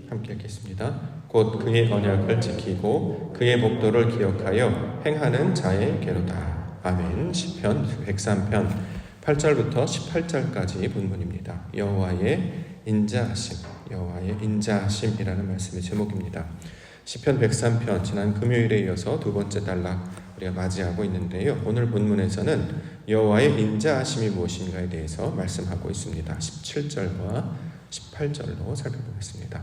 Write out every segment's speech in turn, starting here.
함께 읽겠습니다. 곧 그의 언약을 지키고 그의 법도를 기억하여 행하는 자에게로다. 아멘. 시편 103편 8절부터 18절까지 본문입니다. 여호와의 인자하심이라는 말씀의 제목입니다. 시편 103편 지난 금요일에 이어서 두 번째 단락 우리가 맞이하고 있는데요. 오늘 본문에서는 여호와의 인자하심이 무엇인가에 대해서 말씀하고 있습니다. 17절과 18절로 살펴보겠습니다.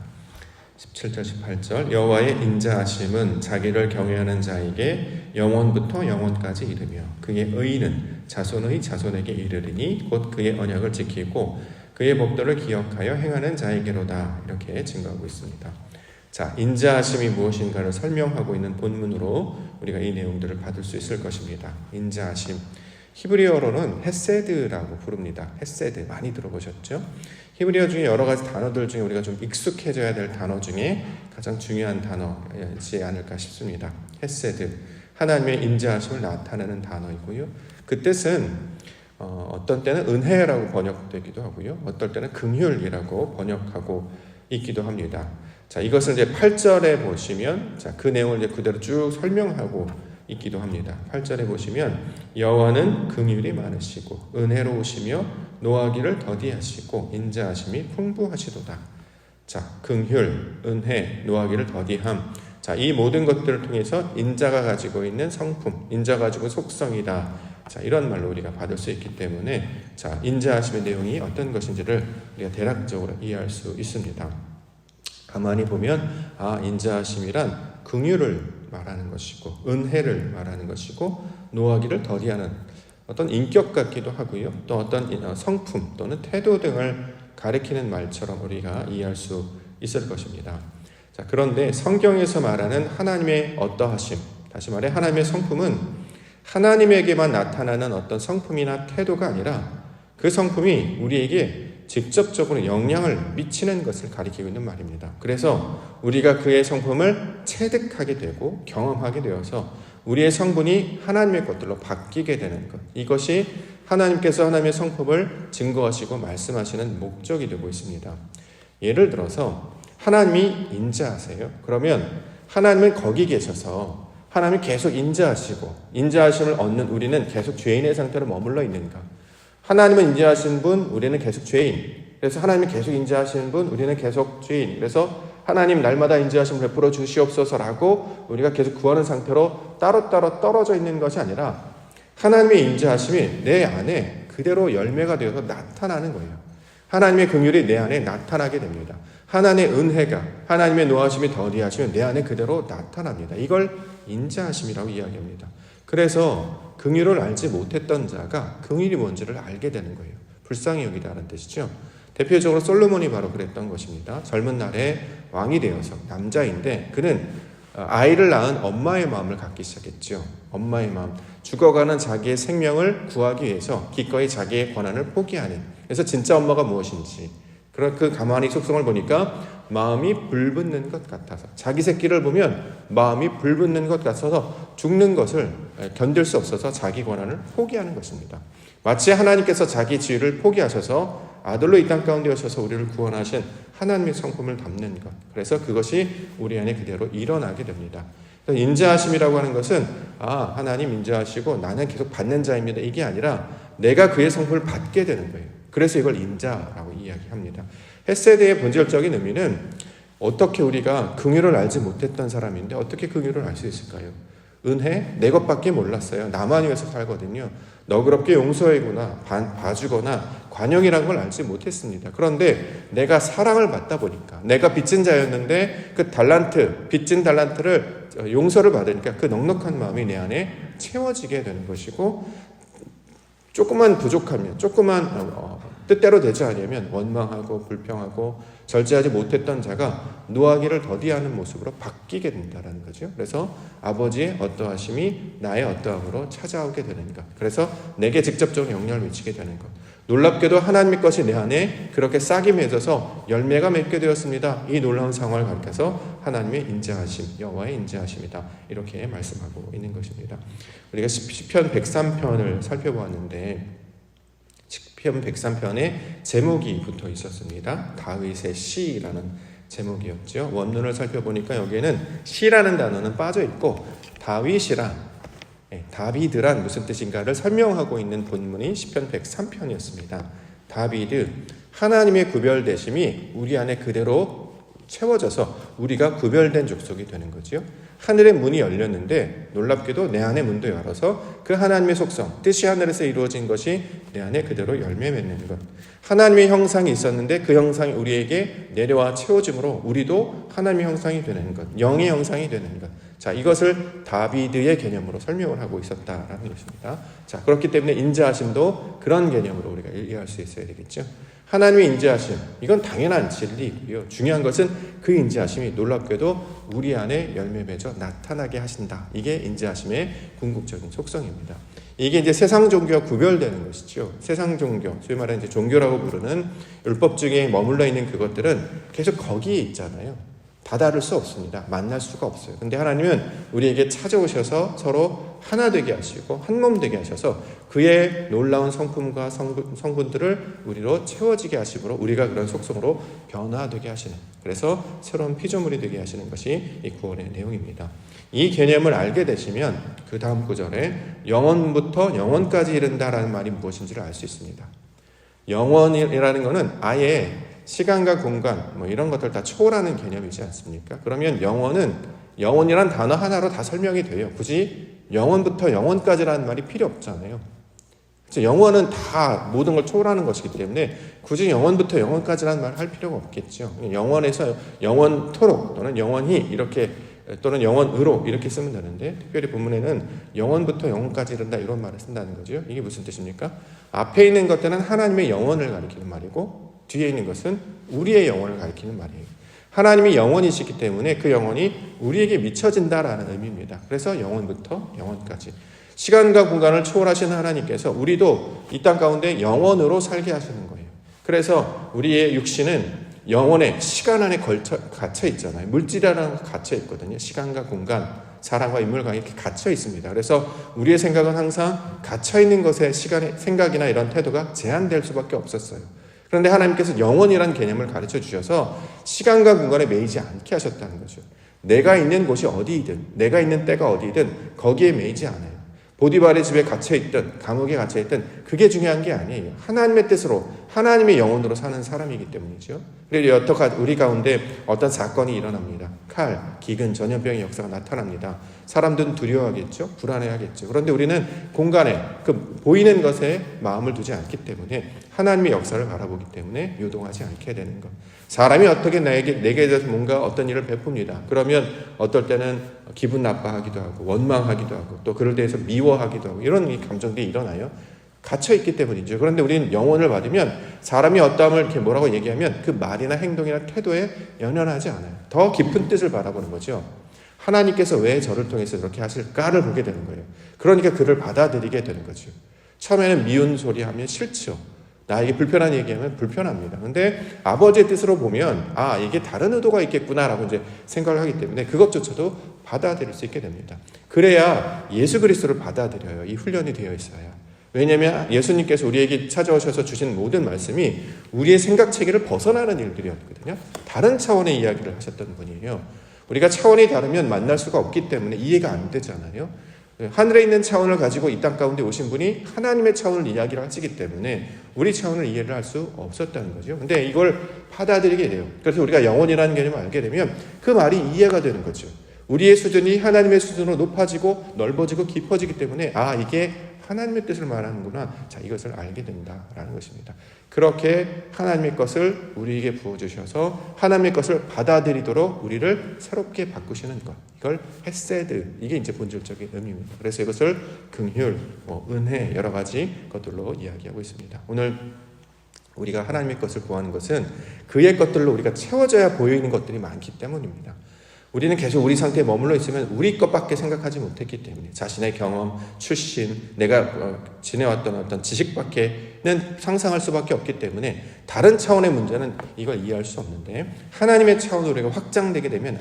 17절 18절 여호와의 인자하심은 자기를 경외하는 자에게 영원부터 영원까지 이르며 그의 의는 자손의 자손에게 이르리니 곧 그의 언약을 지키고 그의 법도를 기억하여 행하는 자에게로다. 이렇게 증거하고 있습니다. 자, 인자하심이 무엇인가를 설명하고 있는 본문으로 우리가 이 내용들을 받을 수 있을 것입니다. 인자하심, 히브리어로는 헤세드라고 부릅니다. 헤세드 많이 들어보셨죠? 히브리어 중에 여러 가지 단어들 중에 우리가 좀 익숙해져야 될 단어 중에 가장 중요한 단어이지 않을까 싶습니다. 헤세드, 하나님의 인자하심을 나타내는 단어이고요. 그 뜻은 어떤 때는 은혜라고 번역되기도 하고요. 어떨 때는 긍휼이라고 번역하고 있기도 합니다. 자, 이것을 이제 8절에 보시면 그 내용을 이제 그대로 쭉 설명하고 있기도 합니다. 8절에 보시면 여호와는 긍휼이 많으시고 은혜로우시며 노하기를 더디하시고 인자하심이 풍부하시도다. 자, 긍휼, 은혜, 노하기를 더디함. 자, 이 모든 것들을 통해서 인자가 가지고 있는 성품, 인자가 가지고 속성이다. 자, 이런 말로 우리가 받을 수 있기 때문에 자, 인자하심의 내용이 어떤 것인지를 우리가 대략적으로 이해할 수 있습니다. 가만히 보면 인자하심이란 긍휼을 말하는 것이고 은혜를 말하는 것이고 노하기를 더디하는 어떤 인격 같기도 하고요. 또 어떤 성품 또는 태도 등을 가리키는 말처럼 우리가 이해할 수 있을 것입니다. 자, 그런데 성경에서 말하는 하나님의 어떠하심, 다시 말해 하나님의 성품은 하나님에게만 나타나는 어떤 성품이나 태도가 아니라 그 성품이 우리에게 직접적으로 영향을 미치는 것을 가리키고 있는 말입니다. 그래서 우리가 그의 성품을 체득하게 되고 경험하게 되어서 우리의 성분이 하나님의 것들로 바뀌게 되는 것, 이것이 하나님께서 하나님의 성품을 증거하시고 말씀하시는 목적이 되고 있습니다. 예를 들어서 하나님이 인자하세요. 그러면 하나님은 거기 계셔서 하나님이 계속 인자하시고 인자하심을 얻는 우리는 계속 죄인의 상태로 머물러 있는가? 하나님은 인자하신 분, 우리는 계속 죄인. 그래서 하나님이 계속 인자하시는 분, 우리는 계속 죄인. 그래서 하나님 날마다 인자하심을 베풀어 주시옵소서라고 우리가 계속 구하는 상태로 따로따로 떨어져 있는 것이 아니라 하나님의 인자하심이 내 안에 그대로 열매가 되어서 나타나는 거예요. 하나님의 긍휼이 내 안에 나타나게 됩니다. 하나님의 은혜가, 하나님의 노하심이 더디하시면 내 안에 그대로 나타납니다. 이걸 인자하심이라고 이야기합니다. 그래서 긍휼을 알지 못했던 자가 긍휼이 뭔지를 알게 되는 거예요. 불쌍히 여기다라는 뜻이죠. 대표적으로 솔로몬이 바로 그랬던 것입니다. 젊은 날에 왕이 되어서 남자인데 그는 아이를 낳은 엄마의 마음을 갖기 시작했죠. 엄마의 마음, 죽어가는 자기의 생명을 구하기 위해서 기꺼이 자기의 권한을 포기하는. 그래서 진짜 엄마가 무엇인지 그 가만히 속성을 보니까 마음이 불붙는 것 같아서 자기 새끼를 보면 마음이 불붙는 것 같아서 죽는 것을 견딜 수 없어서 자기 권한을 포기하는 것입니다. 마치 하나님께서 자기 지위를 포기하셔서 아들로 이 땅 가운데 오셔서 우리를 구원하신 하나님의 성품을 담는 것, 그래서 그것이 우리 안에 그대로 일어나게 됩니다. 인자하심이라고 하는 것은 하나님 인자하시고 나는 계속 받는 자입니다, 이게 아니라 내가 그의 성품을 받게 되는 거예요. 그래서 이걸 인자라고 이야기합니다. 헤세드의 본질적인 의미는 어떻게 우리가 긍휼을 알지 못했던 사람인데 어떻게 긍휼을 알 수 있을까요? 은혜? 내 것밖에 몰랐어요. 나만 위해서 살거든요. 너그럽게 용서해주거나 봐주거나 관용이라는 걸 알지 못했습니다. 그런데 내가 사랑을 받다 보니까 내가 빚진 자였는데 그 빚진 달란트를 용서를 받으니까 그 넉넉한 마음이 내 안에 채워지게 되는 것이고 조금만 부족하면 뜻대로 되지 않으면 원망하고 불평하고 절제하지 못했던 자가 노하기를 더디하는 모습으로 바뀌게 된다는 거죠. 그래서 아버지의 어떠하심이 나의 어떠함으로 찾아오게 되는 것, 그래서 내게 직접적으로 영향을 미치게 되는 것. 놀랍게도 하나님의 것이 내 안에 그렇게 싹이 맺어서 열매가 맺게 되었습니다. 이 놀라운 상황을 가리켜서 하나님의 인자하심, 여호와의 인자하심이다, 이렇게 말씀하고 있는 것입니다. 우리가 시편 103편을 살펴보았는데 시편 103편에 제목이 붙어 있었습니다. 다윗의 시라는 제목이었죠. 원문을 살펴보니까 여기에는 시라는 단어는 빠져 있고 다윗이란, 다비드란 무슨 뜻인가를 설명하고 있는 본문이 시편 103편이었습니다. 다비드, 하나님의 구별되심이 우리 안에 그대로 채워져서 우리가 구별된 족속이 되는 거죠. 하늘의 문이 열렸는데 놀랍게도 내 안의 문도 열어서 그 하나님의 속성, 뜻이 하늘에서 이루어진 것이 내 안에 그대로 열매 맺는 것. 하나님의 형상이 있었는데 그 형상이 우리에게 내려와 채워짐으로 우리도 하나님의 형상이 되는 것, 영의 형상이 되는 것. 자, 이것을 다비드의 개념으로 설명을 하고 있었다라는 것입니다. 자, 그렇기 때문에 인자하심도 그런 개념으로 우리가 이해할 수 있어야 되겠죠. 하나님의 인자하심, 이건 당연한 진리이고요. 중요한 것은 그 인자하심이 놀랍게도 우리 안에 열매 맺어 나타나게 하신다. 이게 인자하심의 궁극적인 속성입니다. 이게 이제 세상 종교와 구별되는 것이죠. 세상 종교, 소위 말하는 이제 종교라고 부르는 율법 중에 머물러 있는 그것들은 계속 거기에 있잖아요. 다다를 수 없습니다. 만날 수가 없어요. 근데 하나님은 우리에게 찾아오셔서 서로 하나 되게 하시고 한 몸 되게 하셔서 그의 놀라운 성품과 성분들을 우리로 채워지게 하심으로 우리가 그런 속성으로 변화되게 하시는, 그래서 새로운 피조물이 되게 하시는 것이 이 구원의 내용입니다. 이 개념을 알게 되시면 그 다음 구절에 영원부터 영원까지 이른다라는 말이 무엇인지를 알 수 있습니다. 영원이라는 것은 아예 시간과 공간 이런 것들 다 초월하는 개념이지 않습니까? 그러면 영원이란 단어 하나로 다 설명이 돼요. 굳이 영원부터 영원까지라는 말이 필요 없잖아요. 영원은 다 모든 걸 초월하는 것이기 때문에 굳이 영원부터 영원까지라는 말을 할 필요가 없겠죠. 영원에서 영원토록 또는 영원히 이렇게 또는 영원으로 이렇게 쓰면 되는데, 특별히 본문에는 영원부터 영원까지 이른다 이런 말을 쓴다는 거죠. 이게 무슨 뜻입니까? 앞에 있는 것들은 하나님의 영원을 가리키는 말이고 뒤에 있는 것은 우리의 영혼을 가리키는 말이에요. 하나님이 영원이시기 때문에 그 영혼이 우리에게 미쳐진다라는 의미입니다. 그래서 영원부터 영원까지. 시간과 공간을 초월하시는 하나님께서 우리도 이 땅 가운데 영원으로 살게 하시는 거예요. 그래서 우리의 육신은 영혼의 시간 안에 갇혀 있잖아요. 물질이라는 거 갇혀 있거든요. 시간과 공간, 사람과 인물과 이렇게 갇혀 있습니다. 그래서 우리의 생각은 항상 갇혀 있는 것에 시간의 생각이나 이런 태도가 제한될 수밖에 없었어요. 그런데 하나님께서 영원이라는 개념을 가르쳐 주셔서 시간과 공간에 매이지 않게 하셨다는 거죠. 내가 있는 곳이 어디이든, 내가 있는 때가 어디이든 거기에 매이지 않아요. 보디발의 집에 갇혀있든 감옥에 갇혀있든 그게 중요한 게 아니에요. 하나님의 뜻으로, 하나님의 영혼으로 사는 사람이기 때문이죠. 그래서 여태까지 우리 가운데 어떤 사건이 일어납니다. 칼, 기근, 전염병의 역사가 나타납니다. 사람들은 두려워하겠죠. 불안해하겠죠. 그런데 우리는 공간에 그 보이는 것에 마음을 두지 않기 때문에 하나님의 역사를 바라보기 때문에 요동하지 않게 되는 것. 사람이 어떻게 내게 대해서 뭔가 어떤 일을 베풉니다. 그러면 어떨 때는 기분 나빠하기도 하고 원망하기도 하고 또 그를 대해서 미워하기도 하고 이런 감정들이 일어나요. 갇혀있기 때문이죠. 그런데 우리는 영혼을 받으면 사람이 어떠함을 이렇게 뭐라고 얘기하면 그 말이나 행동이나 태도에 연연하지 않아요. 더 깊은 뜻을 바라보는 거죠. 하나님께서 왜 저를 통해서 이렇게 하실까를 보게 되는 거예요. 그러니까 그를 받아들이게 되는 거죠. 처음에는 미운 소리 하면 싫죠. 나에게 불편한 얘기하면 불편합니다. 근데 아버지의 뜻으로 보면 이게 다른 의도가 있겠구나라고 이제 생각을 하기 때문에 그것조차도 받아들일 수 있게 됩니다. 그래야 예수 그리스도를 받아들여요. 이 훈련이 되어 있어야. 왜냐하면 예수님께서 우리에게 찾아오셔서 주신 모든 말씀이 우리의 생각체계를 벗어나는 일들이었거든요. 다른 차원의 이야기를 하셨던 분이에요. 우리가 차원이 다르면 만날 수가 없기 때문에 이해가 안 되잖아요. 하늘에 있는 차원을 가지고 이 땅 가운데 오신 분이 하나님의 차원을 이야기를 하시기 때문에 우리 차원을 이해를 할 수 없었다는 거죠. 근데 이걸 받아들이게 돼요. 그래서 우리가 영혼이라는 개념을 알게 되면 그 말이 이해가 되는 거죠. 우리의 수준이 하나님의 수준으로 높아지고 넓어지고 깊어지기 때문에 이게 하나님의 뜻을 말하는구나. 자, 이것을 알게 된다라는 것입니다. 그렇게 하나님의 것을 우리에게 부어주셔서 하나님의 것을 받아들이도록 우리를 새롭게 바꾸시는 것. 이걸 헤세드, 이게 이제 본질적인 의미입니다. 그래서 이것을 긍휼, 은혜 여러 가지 것들로 이야기하고 있습니다. 오늘 우리가 하나님의 것을 구하는 것은 그의 것들로 우리가 채워져야 보이는 것들이 많기 때문입니다. 우리는 계속 우리 상태에 머물러 있으면 우리 것밖에 생각하지 못했기 때문에 자신의 경험, 출신, 내가 지내왔던 어떤 지식밖에는 상상할 수밖에 없기 때문에 다른 차원의 문제는 이걸 이해할 수 없는데 하나님의 차원으로 우리가 확장되게 되면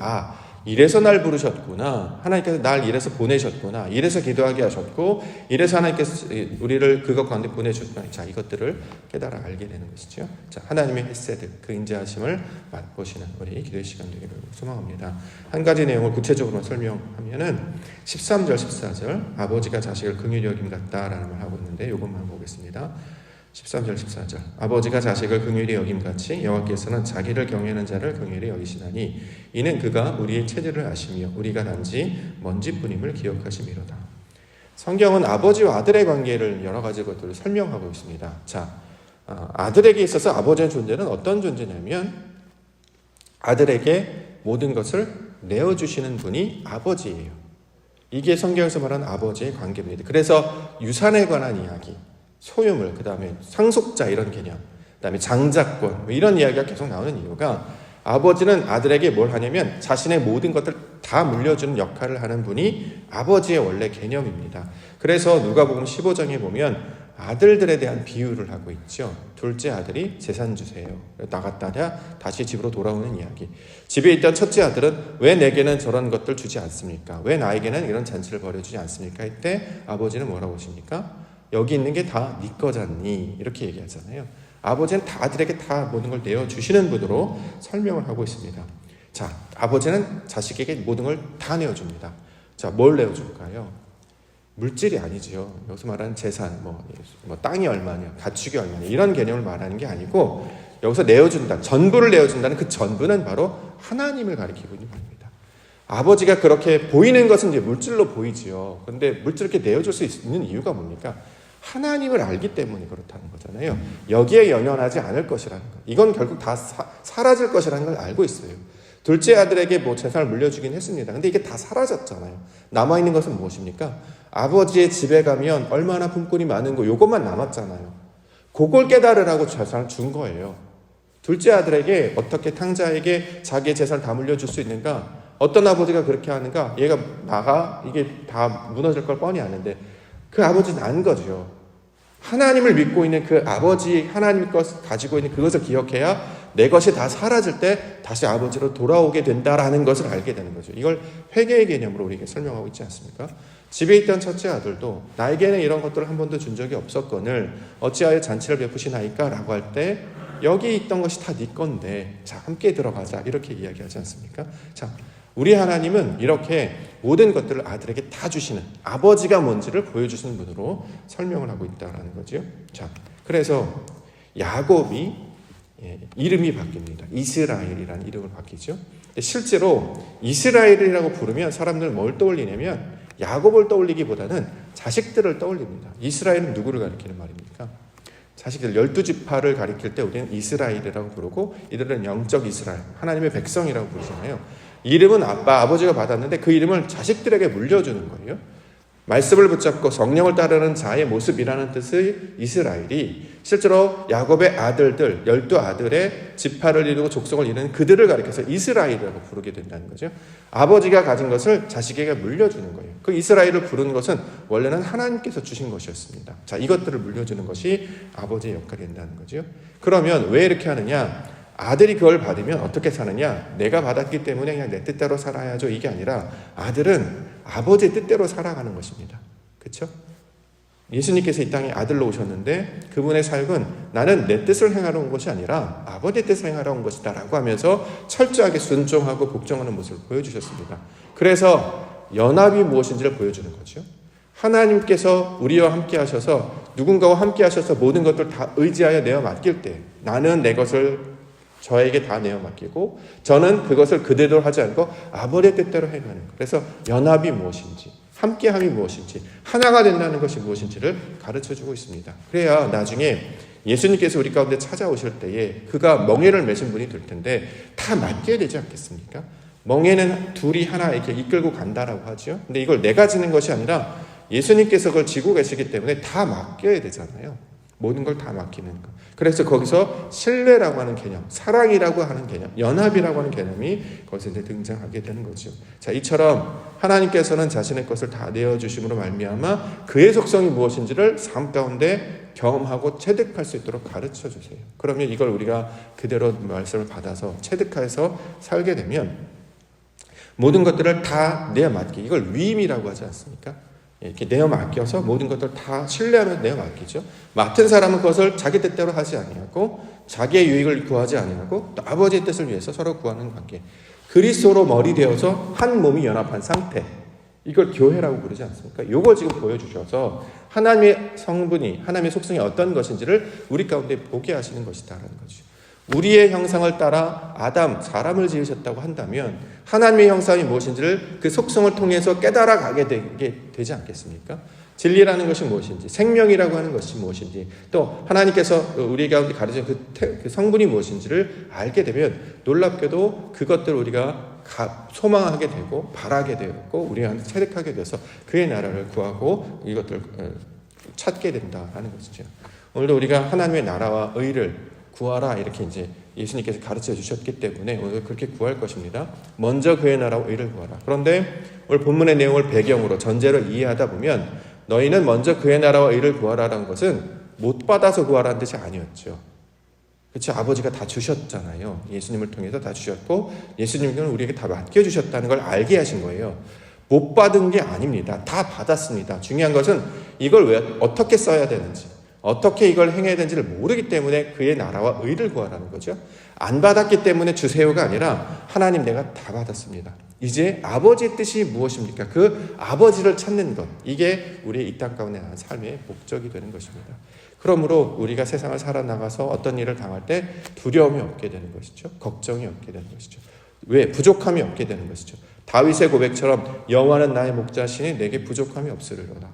이래서 날 부르셨구나. 하나님께서 날 이래서 보내셨구나. 이래서 기도하게 하셨고, 이래서 하나님께서 우리를 그것 가운데 보내셨구나. 자, 이것들을 깨달아 알게 되는 것이죠. 자, 하나님의 헤세드, 그 인자하심을 맛보시는 우리 기도의 시간 되기를 소망합니다. 한 가지 내용을 구체적으로 설명하면은 13절, 14절, 아버지가 자식을 긍휼히 여김 같다라는 말 하고 있는데, 이것만 보겠습니다. 13절 14절 아버지가 자식을 긍휼히 여김같이 여호와께서는 자기를 경외하는 자를 긍휼히 여기시나니 이는 그가 우리의 체질을 아시며 우리가 단지 먼지뿐임을 기억하심이로다. 성경은 아버지와 아들의 관계를 여러 가지 것들을 설명하고 있습니다. 자, 아들에게 있어서 아버지의 존재는 어떤 존재냐면 아들에게 모든 것을 내어주시는 분이 아버지예요. 이게 성경에서 말하는 아버지의 관계입니다. 그래서 유산에 관한 이야기, 소유물, 그 다음에 상속자 이런 개념, 그 다음에 장자권 이런 이야기가 계속 나오는 이유가 아버지는 아들에게 뭘 하냐면 자신의 모든 것들 다 물려주는 역할을 하는 분이 아버지의 원래 개념입니다. 그래서 누가복음 15장에 보면 아들들에 대한 비유를 하고 있죠. 둘째 아들이 재산 주세요. 나갔다냐 다시 집으로 돌아오는 이야기. 집에 있던 첫째 아들은 왜 내게는 저런 것들 주지 않습니까? 왜 나에게는 이런 잔치를 벌여주지 않습니까? 이때 아버지는 뭐라고 하십니까? 여기 있는 게 다 네 거잖니 이렇게 얘기하잖아요. 아버지는 다 아들에게 다 모든 걸 내어주시는 분으로 설명을 하고 있습니다. 자, 아버지는 자식에게 모든 걸 다 내어줍니다. 자, 뭘 내어줄까요? 물질이 아니죠. 여기서 말하는 재산, 뭐 땅이 얼마냐, 가축이 얼마냐 이런 개념을 말하는 게 아니고 여기서 내어준다, 전부를 내어준다는 그 전부는 바로 하나님을 가리키고 있는 겁니다. 아버지가 그렇게 보이는 것은 이제 물질로 보이지요. 그런데 물질을 이렇게 내어줄 수 있는 이유가 뭡니까? 하나님을 알기 때문에 그렇다는 거잖아요. 여기에 연연하지 않을 것이라는 것. 이건 결국 다 사라질 것이라는 걸 알고 있어요. 둘째 아들에게 뭐 재산을 물려주긴 했습니다. 근데 이게 다 사라졌잖아요. 남아있는 것은 무엇입니까? 아버지의 집에 가면 얼마나 품꾼이 많은 거 요것만 남았잖아요. 그걸 깨달으라고 재산을 준 거예요. 둘째 아들에게 어떻게 탕자에게 자기의 재산을 다 물려줄 수 있는가? 어떤 아버지가 그렇게 하는가? 얘가 나가 이게 다 무너질 걸 뻔히 아는데 그 아버지는 안 거죠. 하나님을 믿고 있는 그 아버지, 하나님 것 가지고 있는 그것을 기억해야 내 것이 다 사라질 때 다시 아버지로 돌아오게 된다라는 것을 알게 되는 거죠. 이걸 회개의 개념으로 우리에게 설명하고 있지 않습니까? 집에 있던 첫째 아들도 나에게는 이런 것들을 한 번도 준 적이 없었거늘 어찌하여 잔치를 베푸시나이까? 라고 할 때 여기 있던 것이 다 네 건데 자 함께 들어가자 이렇게 이야기하지 않습니까? 자, 우리 하나님은 이렇게 모든 것들을 아들에게 다 주시는 아버지가 뭔지를 보여주시는 분으로 설명을 하고 있다는 거죠. 자, 그래서 야곱이 이름이 바뀝니다. 이스라엘이라는 이름을 바뀌죠. 실제로 이스라엘이라고 부르면 사람들은 뭘 떠올리냐면 야곱을 떠올리기보다는 자식들을 떠올립니다. 이스라엘은 누구를 가리키는 말입니까? 자식들 12지파를 가리킬 때 우리는 이스라엘이라고 부르고 이들은 영적 이스라엘, 하나님의 백성이라고 부르잖아요. 이름은 아버지가 받았는데 그 이름을 자식들에게 물려주는 거예요. 말씀을 붙잡고 성령을 따르는 자의 모습이라는 뜻의 이스라엘이 실제로 야곱의 아들들 12아들의 지파를 이루고 족속을 이루는 그들을 가리켜서 이스라엘이라고 부르게 된다는 거죠. 아버지가 가진 것을 자식에게 물려주는 거예요. 그 이스라엘을 부르는 것은 원래는 하나님께서 주신 것이었습니다. 자, 이것들을 물려주는 것이 아버지의 역할이 된다는 거죠. 그러면 왜 이렇게 하느냐? 아들이 그걸 받으면 어떻게 사느냐? 내가 받았기 때문에 그냥 내 뜻대로 살아야죠. 이게 아니라 아들은 아버지의 뜻대로 살아가는 것입니다. 그렇죠? 예수님께서 이 땅에 아들로 오셨는데 그분의 사역은 나는 내 뜻을 행하러 온 것이 아니라 아버지의 뜻을 행하러 온 것이다 라고 하면서 철저하게 순종하고 복종하는 모습을 보여주셨습니다. 그래서 연합이 무엇인지를 보여주는 거죠. 하나님께서 우리와 함께 하셔서 누군가와 함께 하셔서 모든 것들 다 의지하여 내어 맡길 때 나는 내 것을 저에게 다 내어 맡기고 저는 그것을 그대로 하지 않고 아버지의 뜻대로 행하는 것. 그래서 연합이 무엇인지 함께함이 무엇인지 하나가 된다는 것이 무엇인지를 가르쳐주고 있습니다. 그래야 나중에 예수님께서 우리 가운데 찾아오실 때에 그가 멍에를 메신 분이 될 텐데 다 맡겨야 되지 않겠습니까? 멍에는 둘이 하나 이렇게 이끌고 간다라고 하죠. 근데 이걸 내가 지는 것이 아니라 예수님께서 그걸 지고 계시기 때문에 다 맡겨야 되잖아요. 모든 걸 다 맡기는 것. 그래서 거기서 신뢰라고 하는 개념, 사랑이라고 하는 개념, 연합이라고 하는 개념이 거기서 이제 등장하게 되는 거죠. 자, 이처럼 하나님께서는 자신의 것을 다 내어주심으로 말미암아 그의 속성이 무엇인지를 삶 가운데 경험하고 체득할 수 있도록 가르쳐 주세요. 그러면 이걸 우리가 그대로 말씀을 받아서 체득해서 살게 되면 모든 것들을 다 내어 맡기. 이걸 위임이라고 하지 않습니까? 이렇게 내어 맡겨서 모든 것들을 다 신뢰하면서 내어 맡기죠. 맡은 사람은 그것을 자기 뜻대로 하지 아니하고 자기의 유익을 구하지 아니하고 또 아버지의 뜻을 위해서 서로 구하는 관계. 그리스도로 머리 되어서 한 몸이 연합한 상태. 이걸 교회라고 부르지 않습니까? 이걸 지금 보여주셔서 하나님의 성분이, 하나님의 속성이 어떤 것인지를 우리 가운데 보게 하시는 것이다라는 거죠. 우리의 형상을 따라 사람을 지으셨다고 한다면 하나님의 형상이 무엇인지를 그 속성을 통해서 깨달아 가게 되지 않겠습니까? 진리라는 것이 무엇인지, 생명이라고 하는 것이 무엇인지, 또 하나님께서 우리 가운데 가르친 그 성분이 무엇인지를 알게 되면 놀랍게도 그것들을 우리가 소망하게 되고 바라게 되고 우리가 체득하게 돼서 그의 나라를 구하고 이것들을 찾게 된다라는 것이죠. 오늘도 우리가 하나님의 나라와 의를 구하라 이렇게 이제 예수님께서 가르쳐 주셨기 때문에 오늘 그렇게 구할 것입니다. 먼저 그의 나라와 의를 구하라. 그런데 오늘 본문의 내용을 배경으로 전제로 이해하다 보면 너희는 먼저 그의 나라와 의를 구하라라는 것은 못 받아서 구하라는 뜻이 아니었죠. 그렇죠? 아버지가 다 주셨잖아요. 예수님을 통해서 다 주셨고 예수님께는 우리에게 다 맡겨주셨다는 걸 알게 하신 거예요. 못 받은 게 아닙니다. 다 받았습니다. 중요한 것은 이걸 왜 어떻게 써야 되는지, 어떻게 이걸 행해야 되는지를 모르기 때문에 그의 나라와 의를 구하라는 거죠. 안 받았기 때문에 주세요가 아니라 하나님 내가 다 받았습니다. 이제 아버지의 뜻이 무엇입니까? 그 아버지를 찾는 것. 이게 우리의 이 땅 가운데 나는 삶의 목적이 되는 것입니다. 그러므로 우리가 세상을 살아나가서 어떤 일을 당할 때 두려움이 없게 되는 것이죠. 걱정이 없게 되는 것이죠. 왜? 부족함이 없게 되는 것이죠. 다윗의 고백처럼 여호와는 나의 목자시니 내게 부족함이 없으리로다.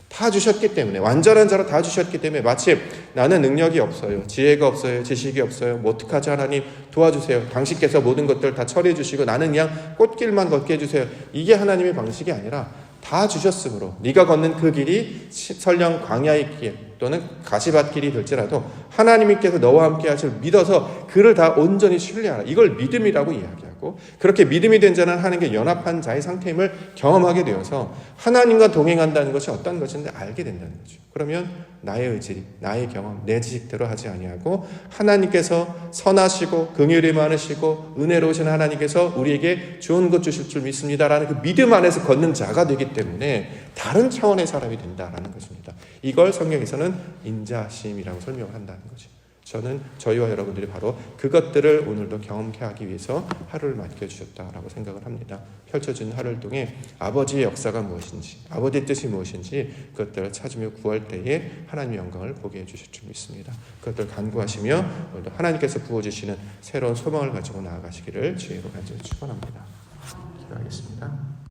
다 주셨기 때문에, 완전한 자로 다 주셨기 때문에 마치 나는 능력이 없어요, 지혜가 없어요, 지식이 없어요, 뭐 어떡하지 하나님 도와주세요, 당신께서 모든 것들을 다 처리해 주시고 나는 그냥 꽃길만 걷게 해주세요. 이게 하나님의 방식이 아니라 다 주셨으므로 네가 걷는 그 길이 설령 광야의 길 또는 가시밭길이 될지라도 하나님께서 너와 함께 하실 믿어서 그를 다 온전히 신뢰하라. 이걸 믿음이라고 이야기하고, 그렇게 믿음이 된 자는 하나님께 연합한 자의 상태임을 경험하게 되어서 하나님과 동행한다는 것이 어떤 것인지 알게 된다는 거죠. 그러면 나의 의지, 나의 경험, 내 지식대로 하지 아니하고 하나님께서 선하시고 긍휼이 많으시고 은혜로우신 하나님께서 우리에게 좋은 것 주실 줄 믿습니다라는 그 믿음 안에서 걷는 자가 되기 때문에 다른 차원의 사람이 된다라는 것입니다. 이걸 성경에서는 인자심이라고 설명을 한다는 거죠. 저희와 여러분들이 바로 그것들을 오늘도 경험케 하기 위해서 하루를 맡겨주셨다라고 생각을 합니다. 펼쳐진 하루를 통해 아버지의 역사가 무엇인지, 아버지의 뜻이 무엇인지 그것들을 찾으며 구할 때에 하나님의 영광을 보게 해주실 줄 믿습니다. 그것들을 간구하시며 오늘도 하나님께서 부어주시는 새로운 소망을 가지고 나아가시기를 주의로 간절히 축원합니다. 기도하겠습니다.